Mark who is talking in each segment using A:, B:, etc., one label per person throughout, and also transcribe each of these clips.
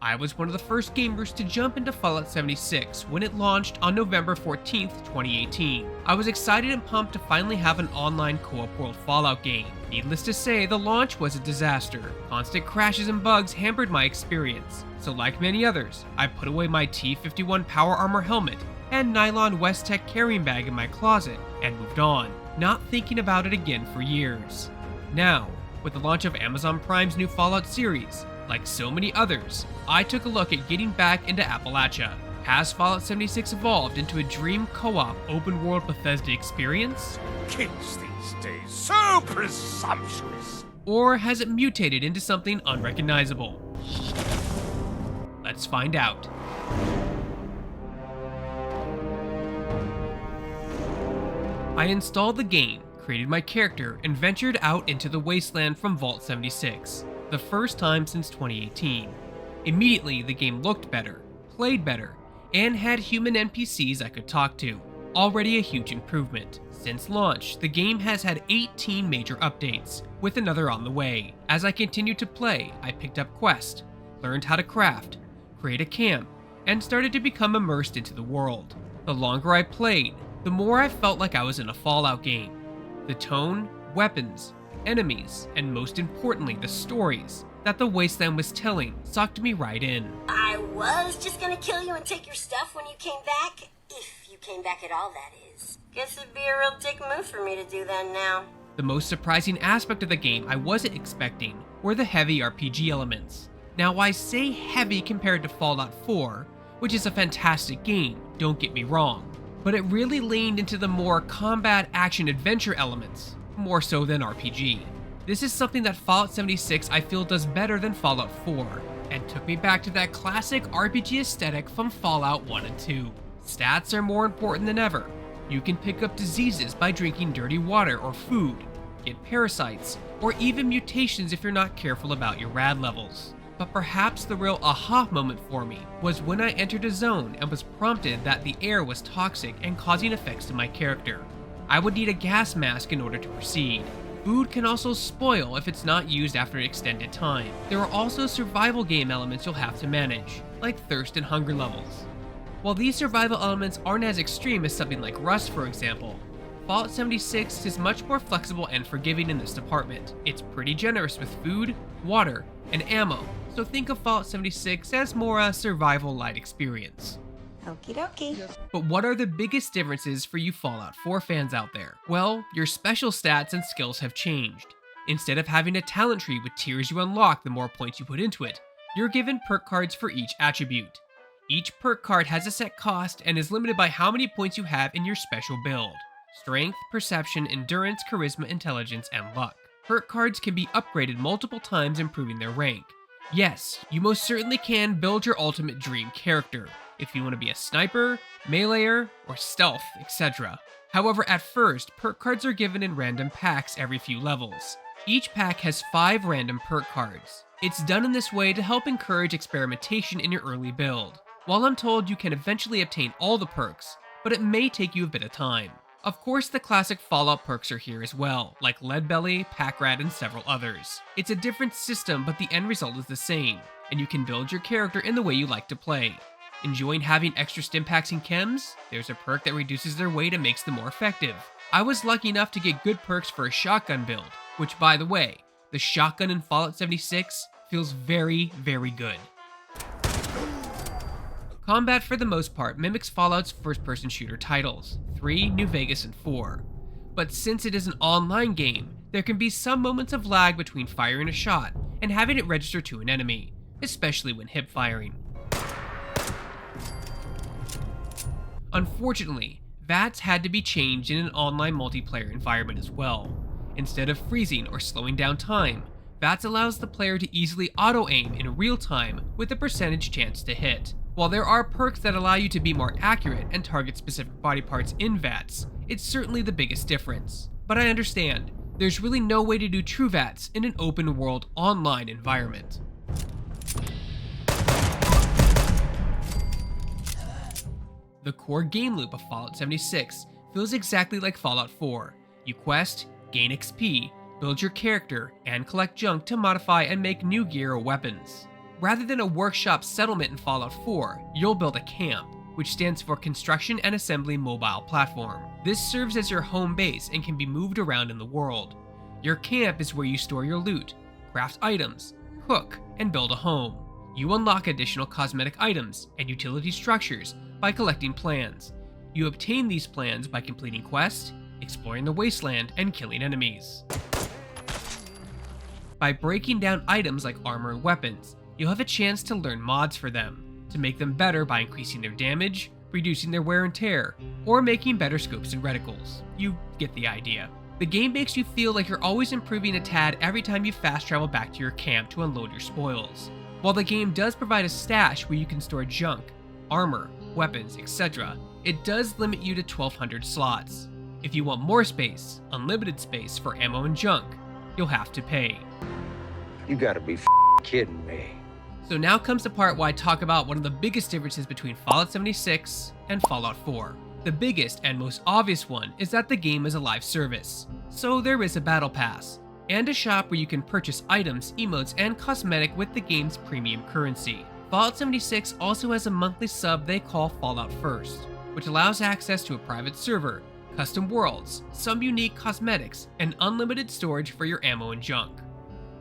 A: I was one of the first gamers to jump into Fallout 76 when it launched on November 14th, 2018. I was excited and pumped to finally have an online co-op world Fallout game. Needless to say, the launch was a disaster. Constant crashes and bugs hampered my experience. So like many others, I put away my T-51 power armor helmet and nylon Westtech carrying bag in my closet and moved on, not thinking about it again for years. Now, with the launch of Amazon Prime's new Fallout series, like so many others, I took a look at getting back into Appalachia. Has Fallout 76 evolved into a dream co-op open-world Bethesda experience?
B: Kids these days, so presumptuous.
A: Or has it mutated into something unrecognizable? Let's find out. I installed the game, created my character, and ventured out into the wasteland from Vault 76, the first time since 2018. Immediately, the game looked better, played better, and had human NPCs I could talk to. Already a huge improvement. Since launch, the game has had 18 major updates, with another on the way. As I continued to play, I picked up quests, learned how to craft, create a camp, and started to become immersed into the world. The longer I played, the more I felt like I was in a Fallout game. The tone, weapons, enemies, and most importantly, the stories that the wasteland was telling sucked me right in.
C: I was just gonna kill you and take your stuff when you came back. If you came back at all, that is. Guess it'd be a real dick move for me to do that now.
A: The most surprising aspect of the game I wasn't expecting were the heavy RPG elements. Now I say heavy compared to Fallout 4, which is a fantastic game, don't get me wrong, but it really leaned into the more combat action adventure elements, more so than RPG. This is something that Fallout 76 I feel does better than Fallout 4, and took me back to that classic RPG aesthetic from Fallout 1 and 2. Stats are more important than ever. You can pick up diseases by drinking dirty water or food, get parasites, or even mutations if you're not careful about your rad levels. But perhaps the real aha moment for me was when I entered a zone and was prompted that the air was toxic and causing effects to my character. I would need a gas mask in order to proceed. Food can also spoil if it's not used after an extended time. There are also survival game elements you'll have to manage, like thirst and hunger levels. While these survival elements aren't as extreme as something like Rust, for example, Fallout 76 is much more flexible and forgiving in this department. It's pretty generous with food, water, and ammo, so think of Fallout 76 as more a survival-light experience.
C: Okie dokie.
A: But what are the biggest differences for you Fallout 4 fans out there? Well, your special stats and skills have changed. Instead of having a talent tree with tiers you unlock the more points you put into it, you're given perk cards for each attribute. Each perk card has a set cost and is limited by how many points you have in your special build. Strength, perception, endurance, charisma, intelligence, and luck. Perk cards can be upgraded multiple times, improving their rank. Yes, you most certainly can build your ultimate dream character, if you want to be a sniper, meleeer, or stealth, etc. However, at first, perk cards are given in random packs every few levels. Each pack has 5 random perk cards. It's done in this way to help encourage experimentation in your early build. While I'm told you can eventually obtain all the perks, but it may take you a bit of time. Of course, the classic Fallout perks are here as well, like Leadbelly, Pack Rat, and several others. It's a different system, but the end result is the same, and you can build your character in the way you like to play. Enjoying having extra stimpaks and chems? There's a perk that reduces their weight and makes them more effective. I was lucky enough to get good perks for a shotgun build, which by the way, the shotgun in Fallout 76 feels very, very good. Combat for the most part mimics Fallout's first-person shooter titles, 3, New Vegas, and 4. But since it is an online game, there can be some moments of lag between firing a shot and having it register to an enemy, especially when hip firing. Unfortunately, VATS had to be changed in an online multiplayer environment as well. Instead of freezing or slowing down time, VATS allows the player to easily auto-aim in real time with a percentage chance to hit. While there are perks that allow you to be more accurate and target specific body parts in VATS, it's certainly the biggest difference. But I understand, there's really no way to do true VATS in an open world online environment. The core game loop of Fallout 76 feels exactly like Fallout 4. You quest, gain XP, build your character, and collect junk to modify and make new gear or weapons. Rather than a workshop settlement in Fallout 4, you'll build a camp, which stands for Construction and Assembly Mobile Platform. This serves as your home base and can be moved around in the world. Your camp is where you store your loot, craft items, cook, and build a home. You unlock additional cosmetic items and utility structures by collecting plans. You obtain these plans by completing quests, exploring the wasteland, and killing enemies. By breaking down items like armor and weapons, you'll have a chance to learn mods for them, to make them better by increasing their damage, reducing their wear and tear, or making better scopes and reticles. You get the idea. The game makes you feel like you're always improving a tad every time you fast travel back to your camp to unload your spoils. While the game does provide a stash where you can store junk, armor, weapons, etc., it does limit you to 1,200 slots. If you want more space, unlimited space for ammo and junk, you'll have to pay.
D: You gotta be kidding me.
A: So now comes the part where I talk about one of the biggest differences between Fallout 76 and Fallout 4. The biggest and most obvious one is that the game is a live service, so there is a battle pass, and a shop where you can purchase items, emotes, and cosmetic with the game's premium currency. Fallout 76 also has a monthly sub they call Fallout First, which allows access to a private server, custom worlds, some unique cosmetics, and unlimited storage for your ammo and junk.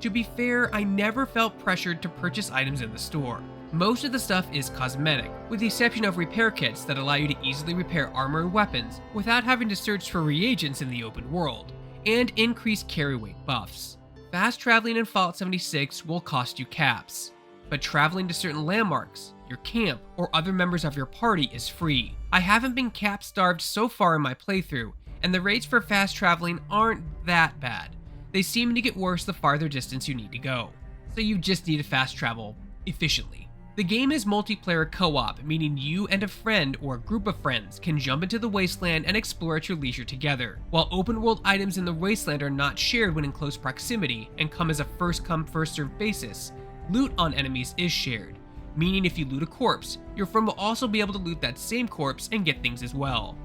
A: To be fair, I never felt pressured to purchase items in the store. Most of the stuff is cosmetic, with the exception of repair kits that allow you to easily repair armor and weapons without having to search for reagents in the open world, and increased carry weight buffs. Fast traveling in Fallout 76 will cost you caps, but traveling to certain landmarks, your camp, or other members of your party is free. I haven't been cap starved so far in my playthrough, and the rates for fast traveling aren't that bad. They seem to get worse the farther distance you need to go, so you just need to fast travel efficiently. The game is multiplayer co-op, meaning you and a friend or a group of friends can jump into the wasteland and explore at your leisure together. While open world items in the wasteland are not shared when in close proximity and come as a first come first served basis, loot on enemies is shared, meaning if you loot a corpse, your friend will also be able to loot that same corpse and get things as well.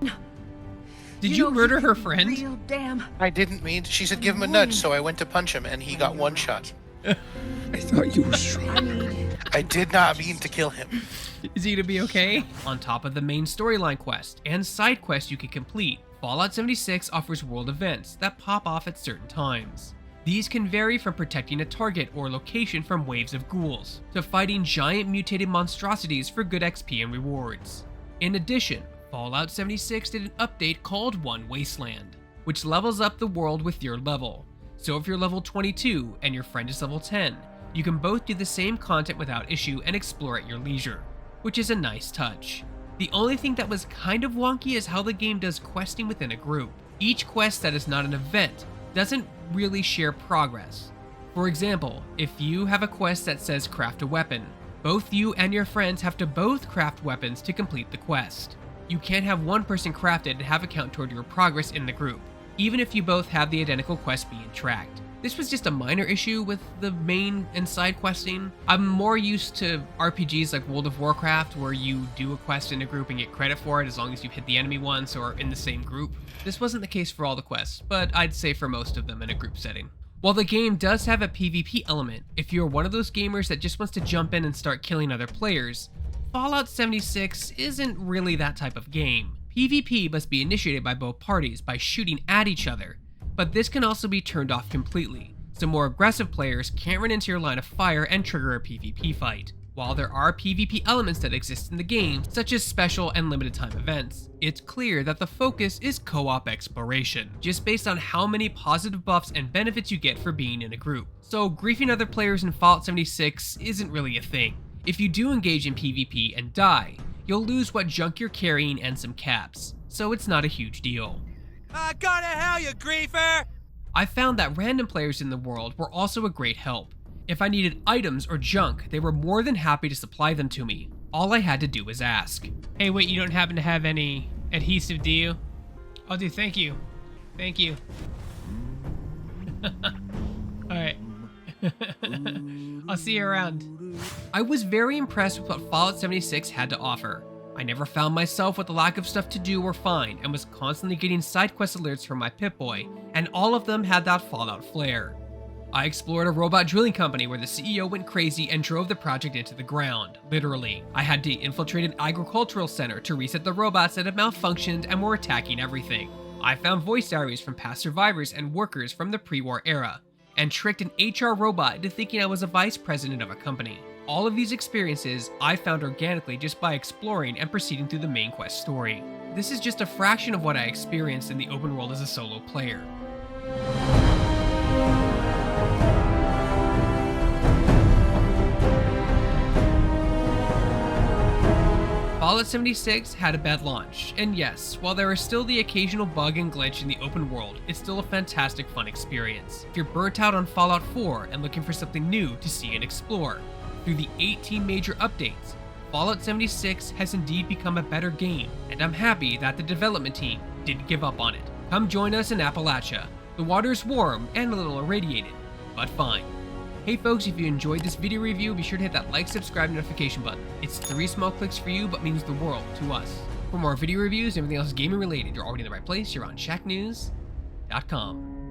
A: Did you murder her friend?
E: Real damn.
F: I didn't mean. She said give him a nudge, so I went to punch him, and he got one shot.
D: I thought you were strong.
F: I did not mean to kill him.
A: Is he gonna be okay? On top of the main storyline quest and side quests you can complete, Fallout 76 offers world events that pop off at certain times. These can vary from protecting a target or location from waves of ghouls, to fighting giant mutated monstrosities for good XP and rewards. In addition, Fallout 76 did an update called One Wasteland, which levels up the world with your level. So if you're level 22 and your friend is level 10, you can both do the same content without issue and explore at your leisure, which is a nice touch. The only thing that was kind of wonky is how the game does questing within a group. Each quest that is not an event doesn't really share progress. For example, if you have a quest that says craft a weapon, both you and your friends have to both craft weapons to complete the quest. You can't have one person craft it and have it count toward your progress in the group, even if you both have the identical quest being tracked. This was just a minor issue with the main and side questing. I'm more used to RPGs like World of Warcraft, where you do a quest in a group and get credit for it as long as you've hit the enemy once or in the same group. This wasn't the case for all the quests, but I'd say for most of them in a group setting. While the game does have a PvP element, if you're one of those gamers that just wants to jump in and start killing other players, Fallout 76 isn't really that type of game. PvP must be initiated by both parties by shooting at each other, but this can also be turned off completely, so more aggressive players can't run into your line of fire and trigger a PvP fight. While there are PvP elements that exist in the game, such as special and limited time events, it's clear that the focus is co-op exploration, just based on how many positive buffs and benefits you get for being in a group. So griefing other players in Fallout 76 isn't really a thing. If you do engage in PvP and die, you'll lose what junk you're carrying and some caps, so it's not a huge deal.
B: Go to hell, you griefer!
A: I found that random players in the world were also a great help. If I needed items or junk, they were more than happy to supply them to me. All I had to do was ask. Hey, wait, you don't happen to have any adhesive, do you? Oh, dude, thank you. Thank you. Alright. I'll see you around. I was very impressed with what Fallout 76 had to offer. I never found myself with a lack of stuff to do or find, and was constantly getting side quest alerts from my Pip-Boy, and all of them had that Fallout flair. I explored a robot drilling company where the CEO went crazy and drove the project into the ground, literally. I had to infiltrate an agricultural center to reset the robots that had malfunctioned and were attacking everything. I found voice diaries from past survivors and workers from the pre-war era, and tricked an HR robot into thinking I was a vice president of a company. All of these experiences I found organically just by exploring and proceeding through the main quest story. This is just a fraction of what I experienced in the open world as a solo player. Fallout 76 had a bad launch, and yes, while there is still the occasional bug and glitch in the open world, it's still a fantastic fun experience. If you're burnt out on Fallout 4 and looking for something new to see and explore, through the 18 major updates, Fallout 76 has indeed become a better game, and I'm happy that the development team didn't give up on it. Come join us in Appalachia. The water is warm and a little irradiated, but fine. Hey folks, if you enjoyed this video review, be sure to hit that like, subscribe, notification button. It's 3 small clicks for you, but means the world to us. For more video reviews and everything else gaming related, you're already in the right place. You're on Shacknews.com.